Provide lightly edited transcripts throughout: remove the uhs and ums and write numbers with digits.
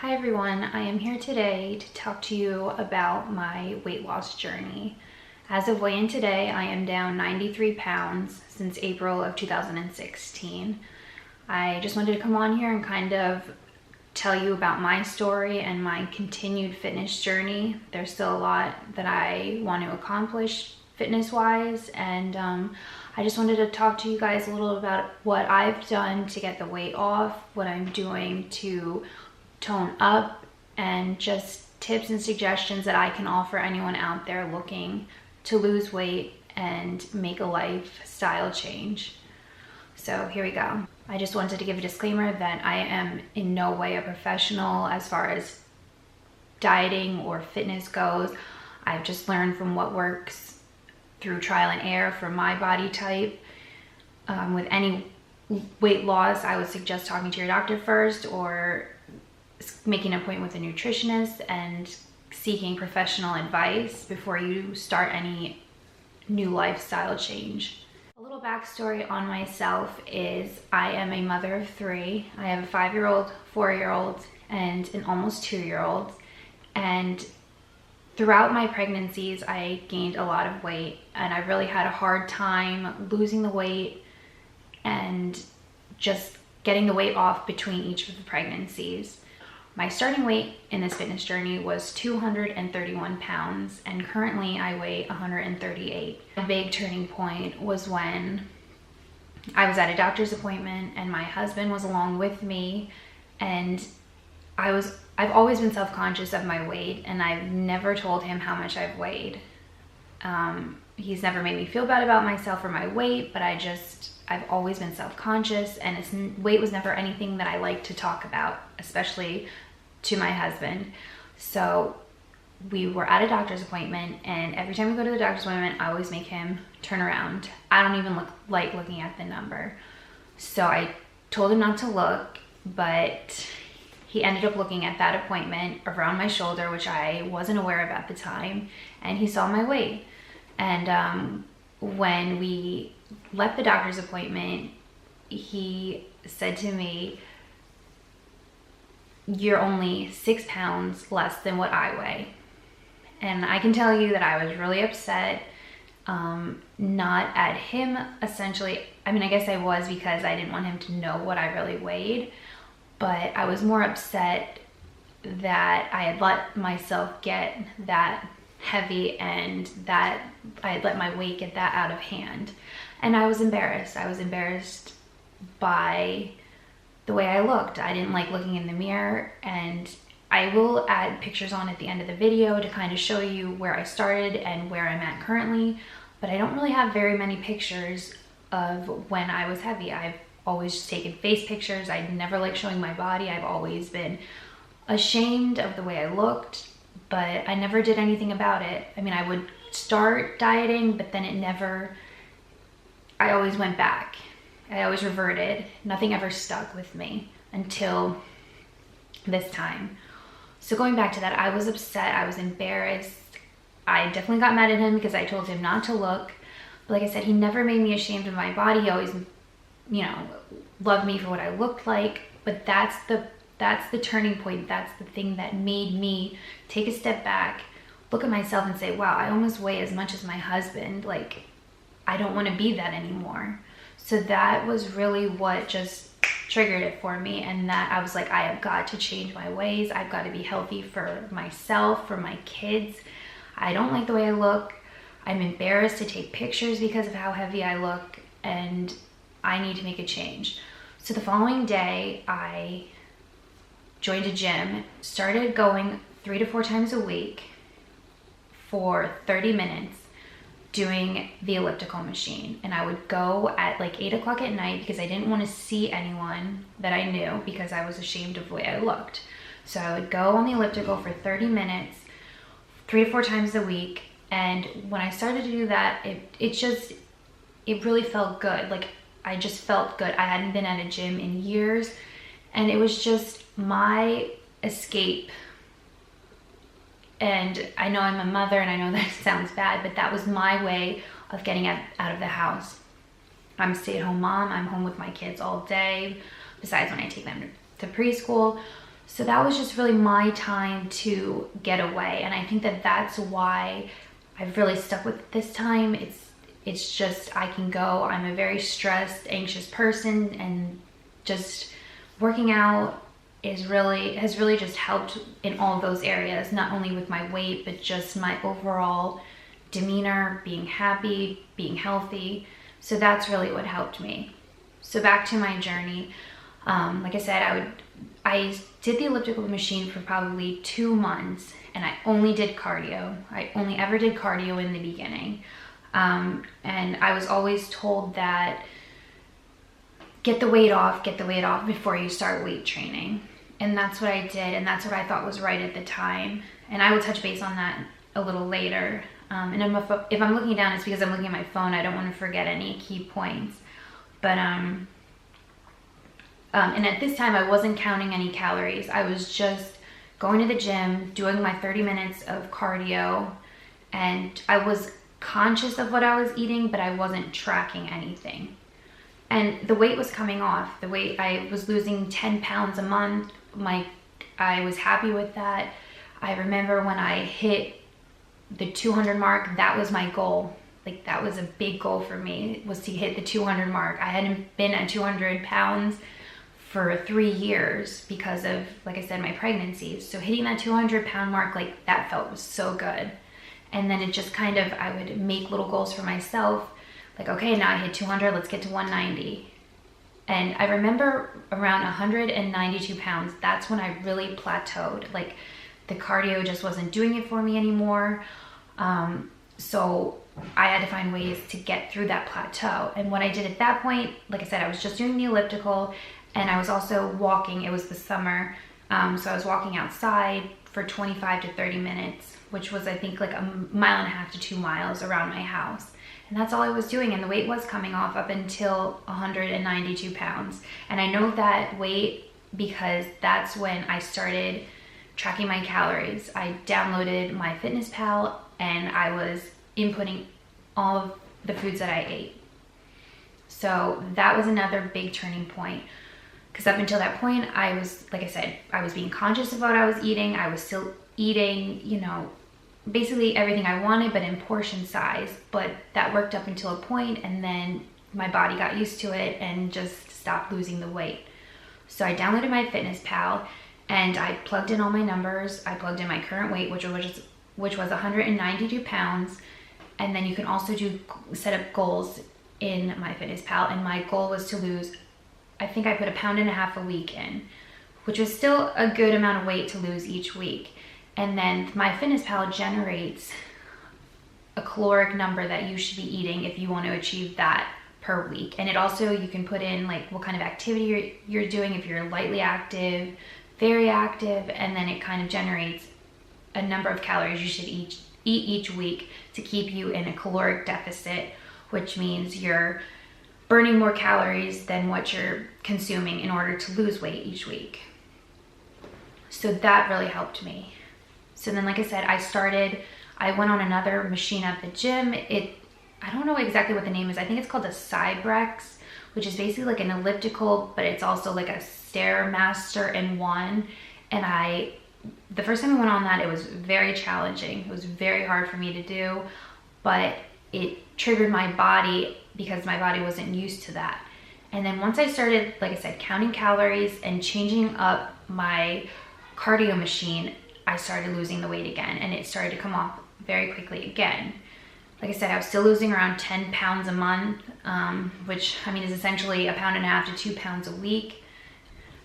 Hi everyone, I am here today to talk to you about my weight loss journey. As of weigh-in today, I am down 93 pounds since April of 2016. I just wanted to come on here and kind of tell you about my story and my continued fitness journey. There's still a lot that I want to accomplish fitness-wise, and I just wanted to talk to you guys a little about what I've done to get the weight off, what I'm doing to tone up, and just tips and suggestions that I can offer anyone out there looking to lose weight and make a lifestyle change. So here we go. I just wanted to give a disclaimer that I am in no way a professional as far as dieting or fitness goes. I've just learned from what works through trial and error for my body type. With any weight loss, I would suggest talking to your doctor first, or making an appointment with a nutritionist and seeking professional advice before you start any new lifestyle change. A little backstory on myself is I am a mother of three. I have a 5-year-old, 4-year-old, and an almost 2-year-old. And throughout my pregnancies, I gained a lot of weight, and I really had a hard time losing the weight and just getting the weight off between each of the pregnancies. My starting weight in this fitness journey was 231 pounds, and currently I weigh 138. A big turning point was when I was at a doctor's appointment and my husband was along with me, and I've always been self-conscious of my weight, and I've never told him how much I've weighed. He's never made me feel bad about myself or my weight, but I've always been self-conscious, and weight was never anything that I like to talk about, especially to my husband. So we were at a doctor's appointment, and every time we go to the doctor's appointment, I always make him turn around. I don't even like looking at the number. So I told him not to look, but he ended up looking at that appointment around my shoulder, which I wasn't aware of at the time, and he saw my weight. And when we left the doctor's appointment, he said to me, "You're only 6 pounds less than what I weigh." And I can tell you that I was really upset, not at him essentially. I mean, I guess I was, because I didn't want him to know what I really weighed, but I was more upset that I had let myself get that heavy and that I had let my weight get that out of hand. And I was embarrassed. I was embarrassed by the way I looked. I didn't like looking in the mirror, and I will add pictures on at the end of the video to kind of show you where I started and where I'm at currently, but I don't really have very many pictures of when I was heavy. I've always taken face pictures. I never liked showing my body. I've always been ashamed of the way I looked, but I never did anything about it. I mean, I would start dieting, but then I always went back. I always reverted. Nothing ever stuck with me until this time. So going back to that, I was upset. I was embarrassed. I definitely got mad at him because I told him not to look. But like I said, he never made me ashamed of my body. He always, loved me for what I looked like. But that's the turning point. That's the thing that made me take a step back, look at myself and say, wow, I almost weigh as much as my husband. Like, I don't want to be that anymore. So that was really what just triggered it for me, and that I was like, I have got to change my ways. I've got to be healthy for myself, for my kids. I don't like the way I look. I'm embarrassed to take pictures because of how heavy I look, and I need to make a change. So the following day, I joined a gym, started going 3 to 4 times a week for 30 minutes doing the elliptical machine. And I would go at like 8 o'clock at night because I didn't want to see anyone that I knew because I was ashamed of the way I looked. So I would go on the elliptical for 30 minutes, 3 to 4 times a week. And when I started to do that, it really felt good. Like, I just felt good. I hadn't been at a gym in years, and it was just my escape. And I know I'm a mother, and I know that sounds bad, but that was my way of getting out of the house. I'm a stay-at-home mom. I'm home with my kids all day, besides when I take them to preschool. So that was just really my time to get away. And I think that that's why I've really stuck with it this time. It's just, I can go. I'm a very stressed, anxious person, and just working out has really just helped in all of those areas, not only with my weight, but just my overall demeanor, being happy, being healthy. So that's really what helped me. So back to my journey. Like I said, I did the elliptical machine for probably 2 months, and I only did cardio. I only ever did cardio in the beginning. And I was always told that get the weight off before you start weight training. And that's what I did, and that's what I thought was right at the time. And I will touch base on that a little later. And if I'm looking down, it's because I'm looking at my phone. I don't want to forget any key points. But and at this time, I wasn't counting any calories. I was just going to the gym, doing my 30 minutes of cardio, and I was conscious of what I was eating, but I wasn't tracking anything. And the weight was coming off. I was losing 10 pounds a month. I was happy with that. I remember when I hit the 200 mark, that was my goal. Like, that was a big goal for me, was to hit the 200 mark. I hadn't been at 200 pounds for 3 years because of, like I said, my pregnancies. So hitting that 200 pound mark, like, that felt so good. And then it just kind of, I would make little goals for myself. Like, okay, now I hit 200, let's get to 190. And I remember around 192 pounds, that's when I really plateaued. Like, the cardio just wasn't doing it for me anymore. So I had to find ways to get through that plateau. And what I did at that point, like I said, I was just doing the elliptical, and I was also walking. It was the summer. So I was walking outside for 25 to 30 minutes, which was, I think, like 1.5 miles to 2 miles around my house. And that's all I was doing, and the weight was coming off up until 192 pounds. And I know that weight because that's when I started tracking my calories. I downloaded MyFitnessPal, and I was inputting all of the foods that I ate. So that was another big turning point, because up until that point, I was, like I said, I was being conscious of what I was eating. I was still eating, basically everything I wanted, but in portion size. But that worked up until a point, and then my body got used to it and just stopped losing the weight. So I downloaded MyFitnessPal, and I plugged in all my numbers. I plugged in my current weight, which was 192 pounds. And then you can also set up goals in MyFitnessPal. And my goal was to lose, I think I put 1.5 pounds a week in, which was still a good amount of weight to lose each week. And then MyFitnessPal generates a caloric number that you should be eating if you want to achieve that per week. And it also, you can put in like what kind of activity you're doing, if you're lightly active, very active, and then it kind of generates a number of calories you should eat each week to keep you in a caloric deficit, which means you're burning more calories than what you're consuming in order to lose weight each week. So that really helped me. So then, like I said, I went on another machine at the gym. I don't know exactly what the name is. I think it's called a Cybrex, which is basically like an elliptical, but it's also like a Stairmaster in one. And the first time I went on that, it was very challenging. It was very hard for me to do, but it triggered my body because my body wasn't used to that. And then once I started, like I said, counting calories and changing up my cardio machine, I started losing the weight again, and it started to come off very quickly again. Like I said, I was still losing around 10 pounds a month, which I mean is essentially 1.5 pounds to 2 pounds a week.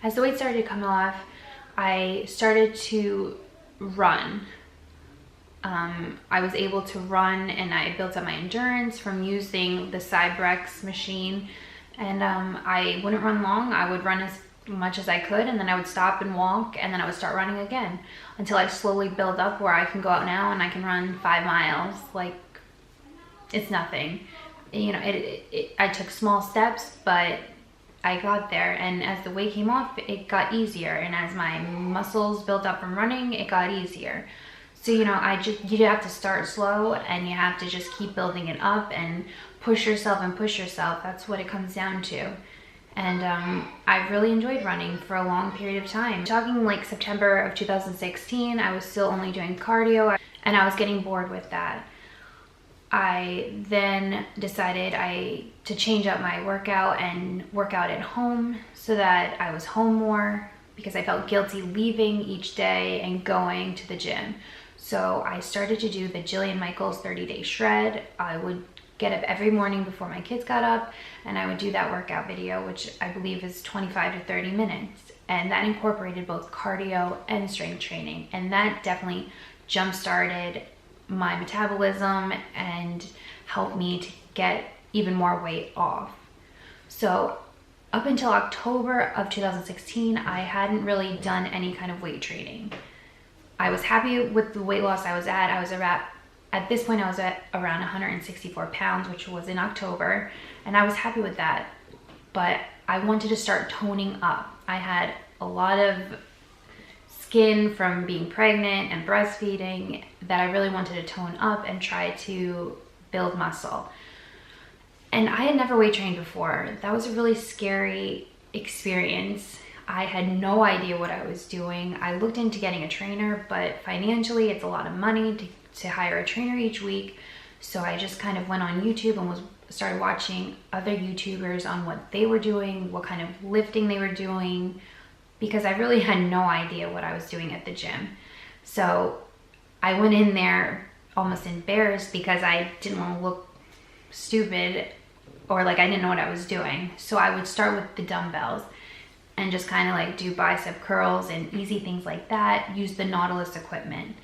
As the weight started to come off, I started to run. I was able to run, and I built up my endurance from using the Cybrex machine. And I wouldn't run long. I would run as much as I could, and then I would stop and walk, and then I would start running again until I slowly build up where I can go out now and I can run 5 miles. Like, it's nothing. I took small steps, but I got there, and as the weight came off, it got easier, and as my muscles built up from running, it got easier. So you have to start slow, and you have to just keep building it up and push yourself. That's what it comes down to. And I really enjoyed running for a long period of time. Talking like September of 2016, I was still only doing cardio and I was getting bored with that. I then decided to change up my workout and work out at home so that I was home more, because I felt guilty leaving each day and going to the gym. So I started to do the Jillian Michaels 30-day shred. I would get up every morning before my kids got up and I would do that workout video, which I believe is 25 to 30 minutes. And that incorporated both cardio and strength training. And that definitely jump-started my metabolism and helped me to get even more weight off. So up until October of 2016, I hadn't really done any kind of weight training. I was happy with the weight loss I was at. At this point, I was at around 164 pounds, which was in October, and I was happy with that. But I wanted to start toning up. I had a lot of skin from being pregnant and breastfeeding that I really wanted to tone up and try to build muscle. And I had never weight trained before. That was a really scary experience. I had no idea what I was doing. I looked into getting a trainer, but financially it's a lot of money to hire a trainer each week. So I just kind of went on YouTube and started watching other YouTubers on what they were doing, what kind of lifting they were doing, because I really had no idea what I was doing at the gym. So I went in there almost embarrassed because I didn't want to look stupid or like I didn't know what I was doing. So I would start with the dumbbells and just kind of like do bicep curls and easy things like that. Use the Nautilus equipment,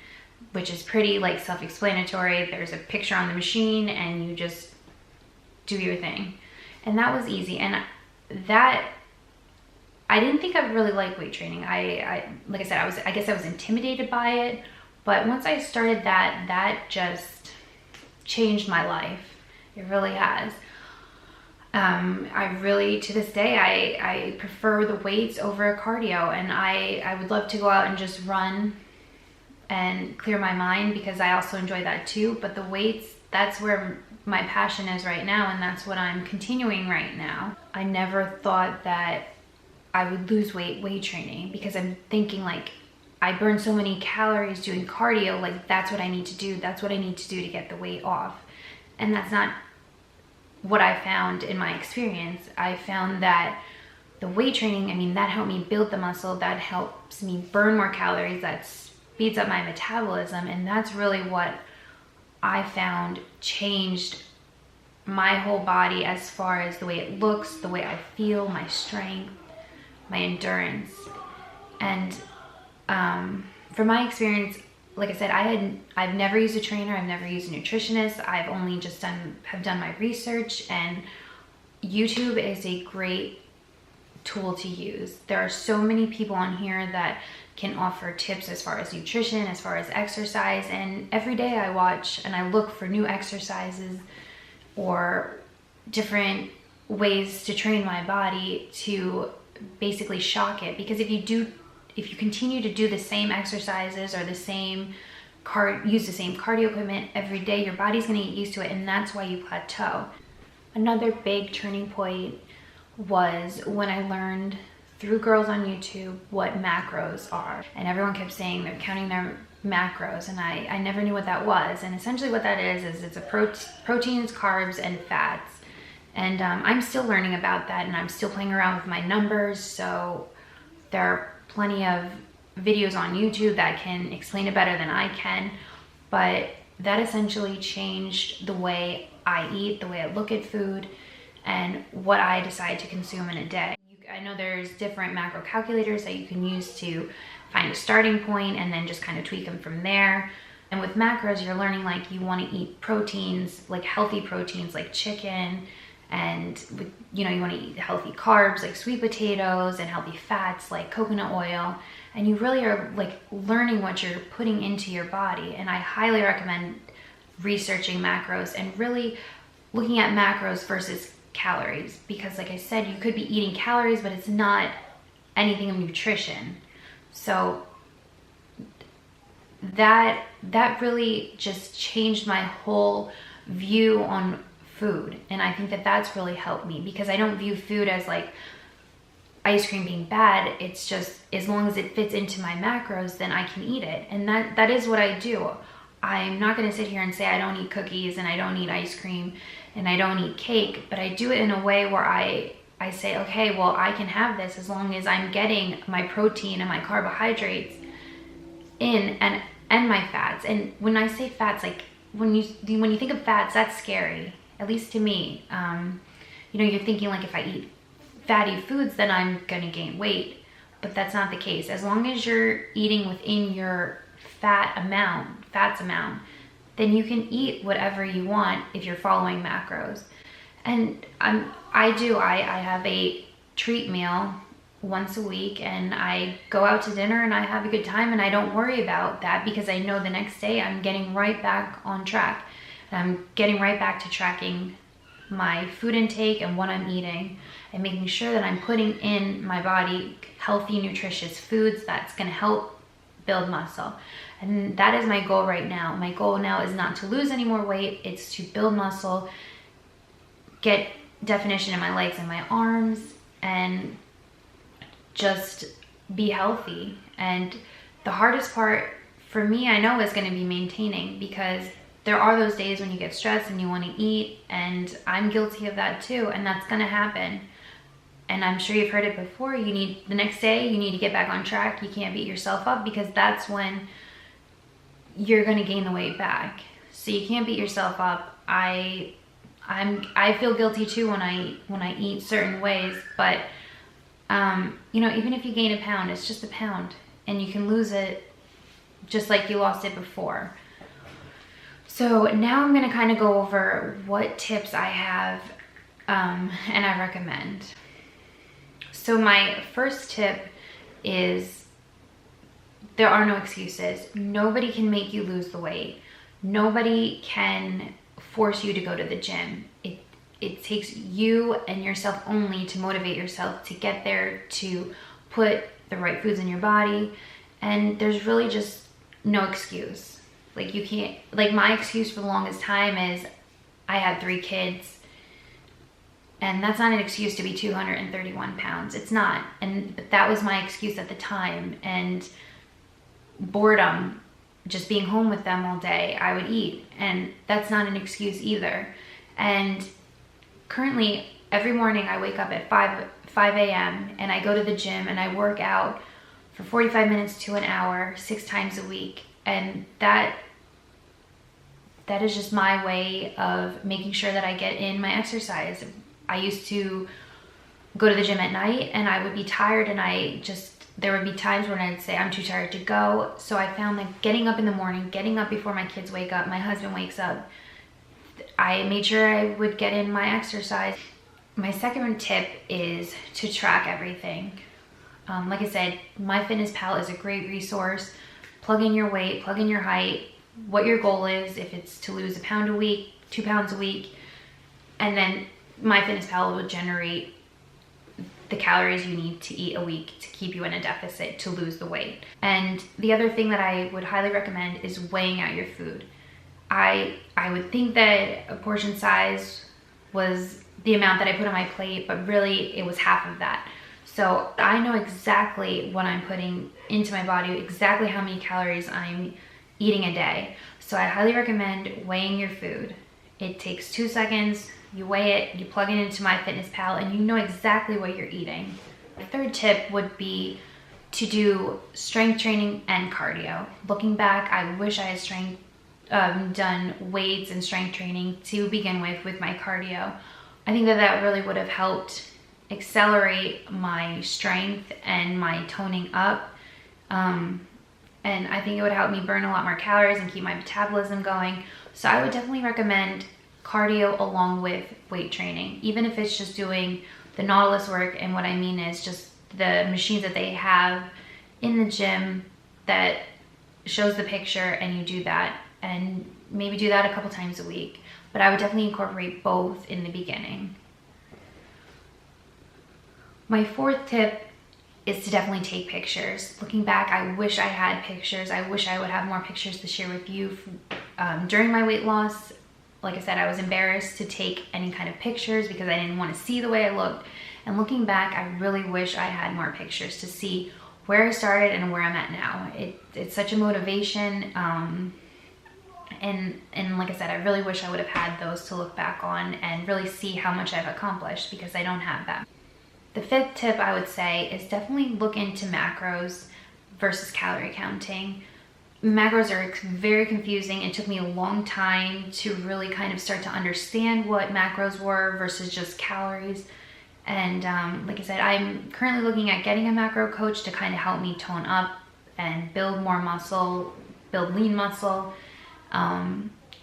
which is pretty like self-explanatory. There's a picture on the machine and you just do your thing. And that was easy. And that, I didn't think I would really like weight training. I like I said, I guess I was intimidated by it. But once I started that just changed my life. It really has. I really, to this day, I prefer the weights over cardio, and I would love to go out and just run and clear my mind, because I also enjoy that too. But the weights, that's where my passion is right now, and that's what I'm continuing right now. I never thought that I would lose weight training, because I'm thinking like, I burn so many calories doing cardio, like that's what I need to do. That's what I need to do to get the weight off. And that's not what I found in my experience. I found that the weight training, I mean, that helped me build the muscle, that helps me burn more calories, that speeds up my metabolism, and that's really what I found changed my whole body as far as the way it looks, the way I feel, my strength, my endurance. And from my experience, like I said, I've never used a trainer, I've never used a nutritionist, I've only just have done my research, and YouTube is a great tool to use. There are so many people on here that can offer tips as far as nutrition, as far as exercise, and every day I watch and I look for new exercises or different ways to train my body to basically shock it. Because if you continue to do the same exercises or use the same cardio equipment every day, your body's gonna get used to it, and that's why you plateau. Another big turning point was when I learned through girls on YouTube what macros are. And everyone kept saying they're counting their macros, and I never knew what that was. And essentially what that is it's a proteins, carbs, and fats. And I'm still learning about that, and I'm still playing around with my numbers, so there are plenty of videos on YouTube that can explain it better than I can, but that essentially changed the way I eat, the way I look at food, and what I decide to consume in a day. I know there's different macro calculators that you can use to find a starting point and then just kind of tweak them from there. And with macros, you're learning like you want to eat proteins, like healthy proteins like chicken, and you want to eat healthy carbs like sweet potatoes, and healthy fats like coconut oil. And you really are like learning what you're putting into your body. And I highly recommend researching macros and really looking at macros versus calories, because like I said, you could be eating calories, but it's not anything of nutrition. So that really just changed my whole view on food. And I think that that's really helped me, because I don't view food as like ice cream being bad. It's just, as long as it fits into my macros, then I can eat it. And that is what I do. I'm not going to sit here and say I don't eat cookies and I don't eat ice cream and I don't eat cake, but I do it in a way where I say, okay, well, I can have this as long as I'm getting my protein and my carbohydrates in, and my fats. And when I say fats, like when you think of fats, that's scary, at least to me. You know, you're thinking like, if I eat fatty foods, then I'm gonna gain weight, but that's not the case. As long as you're eating within your fats amount, then you can eat whatever you want if you're following macros. And I have a treat meal once a week, and I go out to dinner and I have a good time, and I don't worry about that because I know the next day I'm getting right back on track. I'm getting right back to tracking my food intake and what I'm eating, and making sure that I'm putting in my body healthy, nutritious foods that's gonna help build muscle. And that is my goal right now. My goal now is not to lose any more weight, it's to build muscle, get definition in my legs and my arms, and just be healthy. And the hardest part for me, I know, is going to be maintaining, because there are those days when you get stressed and you want to eat, and I'm guilty of that too, and that's going to happen. And I'm sure you've heard it before, the next day you need to get back on track. You can't beat yourself up, because that's when you're going to gain the weight back. So you can't beat yourself up. I feel guilty too when I eat certain ways, but you know, even if you gain a pound, it's just a pound, and you can lose it just like you lost it before. So now I'm going to kind of go over what tips I have and I recommend. So my first tip is, there are no excuses. Nobody can make you lose the weight. Nobody can force you to go to the gym. It takes you and yourself only to motivate yourself to get there, to put the right foods in your body. And there's really just no excuse. Like, you can't, like, my excuse for the longest time is I had 3 kids, and that's not an excuse to be 231 pounds. It's not. But that was my excuse at the time. And boredom, just being home with them all day, I would eat, and that's not an excuse either. And currently, every morning I wake up at 5 a.m. and I go to the gym and I work out for 45 minutes to an hour, 6 times a week. And that is just my way of making sure that I get in my exercise. I used to go to the gym at night and I would be tired, and there would be times when I'd say I'm too tired to go. So I found that getting up in the morning, getting up before my kids wake up, my husband wakes up, I made sure I would get in my exercise. My second tip is to track everything. Like I said, MyFitnessPal is a great resource. Plug in your weight, plug in your height, what your goal is, if it's to lose 1 pound a week, 2 pounds a week, and then MyFitnessPal will generate the calories you need to eat a week to keep you in a deficit to lose the weight. And the other thing that I would highly recommend is weighing out your food. I would think that a portion size was the amount that I put on my plate, but really it was half of that. So I know exactly what I'm putting into my body, exactly how many calories I'm eating a day. So I highly recommend weighing your food. It takes 2 seconds, you weigh it, you plug it into MyFitnessPal, and you know exactly what you're eating. The third tip would be to do strength training and cardio. Looking back, I wish I had done weights and strength training to begin with my cardio. I think that really would have helped accelerate my strength and my toning up. And I think it would help me burn a lot more calories and keep my metabolism going. So I would definitely recommend cardio along with weight training, even if it's just doing the Nautilus work. And what I mean is just the machines that they have in the gym that shows the picture, and you do that, and maybe do that a couple times a week. But I would definitely incorporate both in the beginning. My fourth tip is to definitely take pictures. Looking back, I wish I had pictures. I wish I would have more pictures to share with you. During my weight loss, like I said, I was embarrassed to take any kind of pictures because I didn't want to see the way I looked. And looking back, I really wish I had more pictures to see where I started and where I'm at now. It's such a motivation. And like I said, I really wish I would have had those to look back on and really see how much I've accomplished, because I don't have that. The fifth tip I would say is definitely look into macros versus calorie counting. Macros are very confusing. It took me a long time to really kind of start to understand what macros were versus just calories. And like I said, I'm currently looking at getting a macro coach to kind of help me tone up and build more muscle, build lean muscle.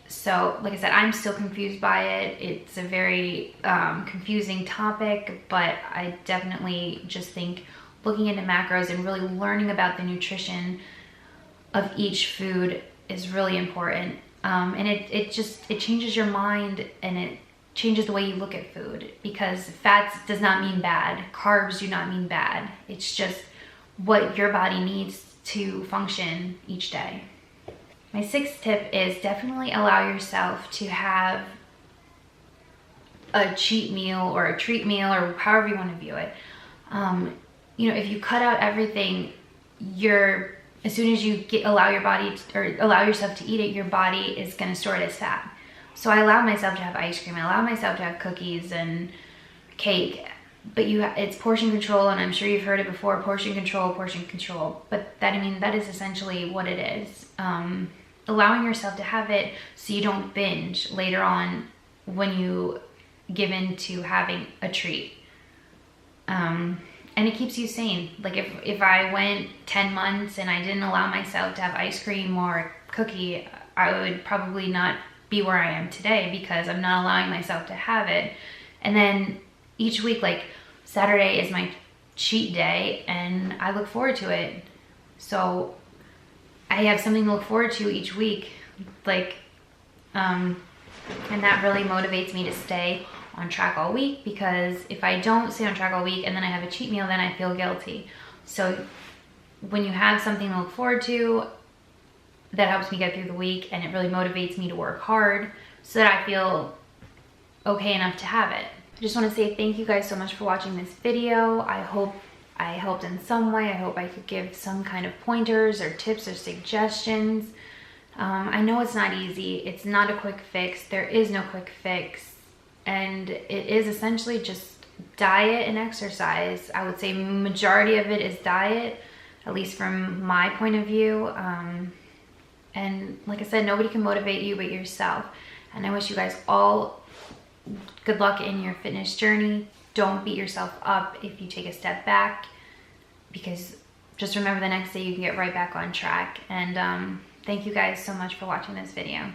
So like I said, I'm still confused by it. It's a very confusing topic, but I definitely just think looking into macros and really learning about the nutrition of each food is really important. And it changes your mind, and it changes the way you look at food, because fats does not mean bad. Carbs do not mean bad. It's just what your body needs to function each day. My sixth tip is definitely allow yourself to have a cheat meal or a treat meal, or however you want to view it. If you cut out everything, as soon as you allow yourself to eat it, your body is going to store it as fat. So I allow myself to have ice cream. I allow myself to have cookies and cake. But it's portion control, and I'm sure you've heard it before, portion control, portion control. But that is essentially what it is. Allowing yourself to have it so you don't binge later on when you give in to having a treat. And it keeps you sane. Like if I went 10 months and I didn't allow myself to have ice cream or cookie, I would probably not be where I am today, because I'm not allowing myself to have it. And then each week, like Saturday is my cheat day, and I look forward to it. So I have something to look forward to each week, and that really motivates me to stay on track all week, because if I don't stay on track all week and then I have a cheat meal, then I feel guilty. So when you have something to look forward to, that helps me get through the week, and it really motivates me to work hard so that I feel okay enough to have it. I just want to say thank you guys so much for watching this video. I hope I helped in some way. I hope I could give some kind of pointers or tips or suggestions. I know it's not easy. It's not a quick fix. There is no quick fix. And it is essentially just diet and exercise. I would say majority of it is diet, at least from my point of view. And like I said, nobody can motivate you but yourself. And I wish you guys all good luck in your fitness journey. Don't beat yourself up if you take a step back, because just remember the next day you can get right back on track. And thank you guys so much for watching this video.